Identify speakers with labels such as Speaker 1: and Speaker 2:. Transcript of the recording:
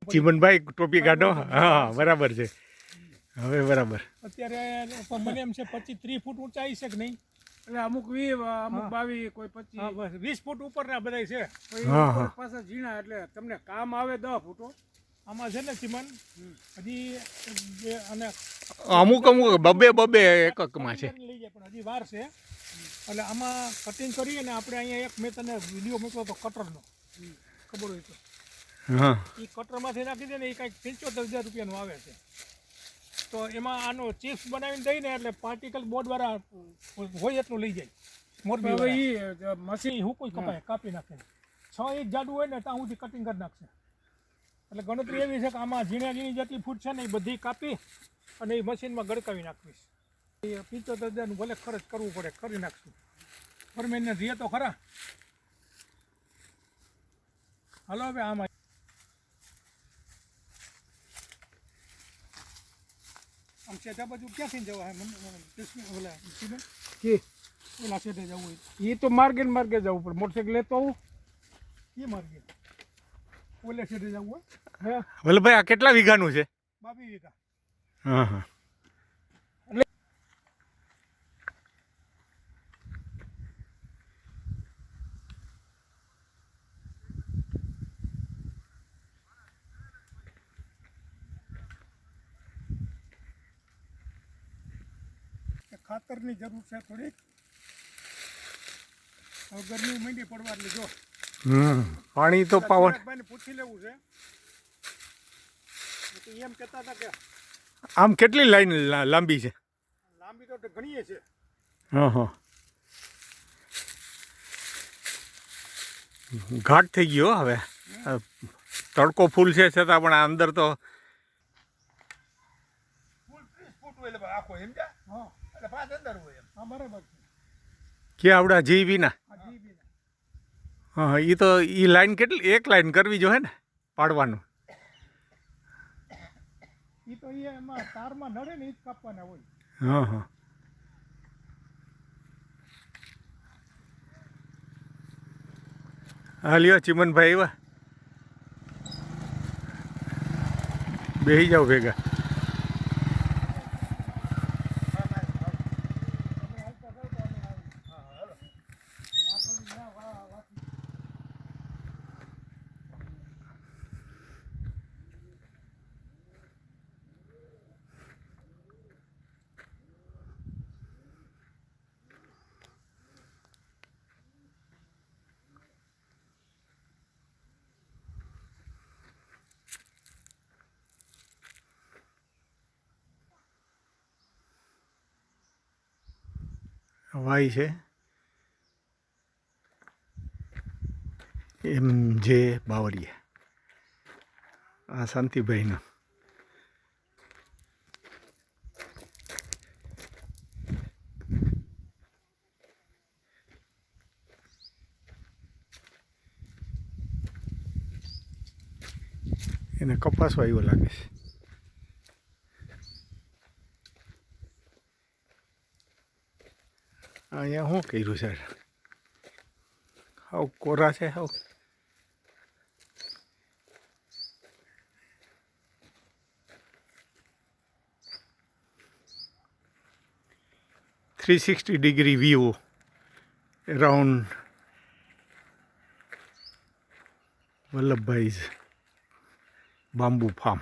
Speaker 1: ચીમનભાઈ ટોપી કાઢો. હા બરાબર છે, હવે બરાબર.
Speaker 2: અત્યારે મને એમ છે 25-30 ફૂટ ઊંચાઈ છે કે નહીં,
Speaker 3: એટલે અમુક 20 અમુક 22 કોઈ 25
Speaker 2: બસ 20 ફૂટ ઉપરના બધા છે.
Speaker 3: કોઈ પાછા ઝીણા એટલે તમને કામ આવે 10 ફૂટો.
Speaker 2: આમાં છે ને ચીમન હજી અને
Speaker 1: અમુક બબે એકકમાં છે.
Speaker 2: લઈ જાય પણ હજી વાર છે. એટલે આમાં કટિંગ કરીએ ને આપણે અહીંયા એક મેં તને વિડીયો મૂક્યો હતો કટરનો, ખબર હોય તો.
Speaker 1: હા,
Speaker 2: એ કટરમાંથી નાખી દે ને એ કંઈક 75,000 રૂપિયાનું આવે છે. તો એમાં આનો ચિપ્સ બનાવીને દઈને એટલે પાર્ટિકલ બોર્ડવાળા હોય એટલું લઈ જાય. મોરબી
Speaker 3: હવે
Speaker 2: હવે
Speaker 3: એ મશીન
Speaker 2: હું કોઈ કપાય કાપી નાખે 6 ઇંચ જાડું હોય ને ત્યાં સુધી કટિંગ કરી નાખશે. એટલે ગણતરી એવી છે કે આમાં ઝીણી જેટલી ફૂટ છે ને એ બધી કાપી અને એ મશીનમાં ગળકાવી નાખવીશ. એ 75,000નું ભલે ખર્ચ કરવું પડે, કરી નાખશું. પરમેનન્ટ રીએ તો ખરા. હાલો હવે આમાં આમ સેટા બાજુ ક્યાંથી જવા ઓલા
Speaker 3: કે
Speaker 2: ઓલા સેટે જવું હોય
Speaker 3: એ તો માર્ગે ને માર્ગે જવું પડે. મોટરસાઇકલ લેતો આવું
Speaker 2: એ માર્ગે ઓલે સેટે જવું હોય.
Speaker 3: હે
Speaker 1: વલ્લભભાઈ આ કેટલા વીઘાનું છે?
Speaker 2: 22 વીઘા.
Speaker 1: હા હા.
Speaker 2: ખાતરની જરૂર છે થોડીક. હવે ગરમી માંડી પડવા એટલે જો
Speaker 1: પાણી તો પાવર.
Speaker 2: ભાઈને પૂછી લેવું છે. તો એમ કહેતા હતા કે
Speaker 1: આમ કેટલી લાઈન લાંબી છે?
Speaker 2: લાંબી તો ઘણી છે.
Speaker 1: હા હા, ઘાટ થઈ ગયો હવે. તડકો ફૂલ છે છતાં પણ આ અંદર તો
Speaker 2: ફૂલ 30 ફૂટ હોય એટલે આખો એમ જા. હા એટલે 5 અંદર હોય એમ. હા બરાબર છે.
Speaker 1: કે આવડા જીવીના.
Speaker 2: આ જીબી ના.
Speaker 1: હા, એ તો એ લાઈન કેટલી, એક લાઈન કરવી જોઈએ ને પાડવાનું.
Speaker 2: એ તો એમાં તારમાં નડે ને એ જ કાપવાના હોય.
Speaker 1: હા હા. હા લ્યો ચીમનભાઈ આવ્યા, બેસી જાઓ ભેગા. વાય છે એમ જે બાવળિયા. આ શાંતિભાઈનો. એને કપાસ વાવ્યો લાગે છે. અહીંયા શું કર્યું છે? હાવ કોરા છે હાવ. $360 વ્યૂ અરાઉન્ડ વલ્લભભાઈ's બાંબુ ફાર્મ.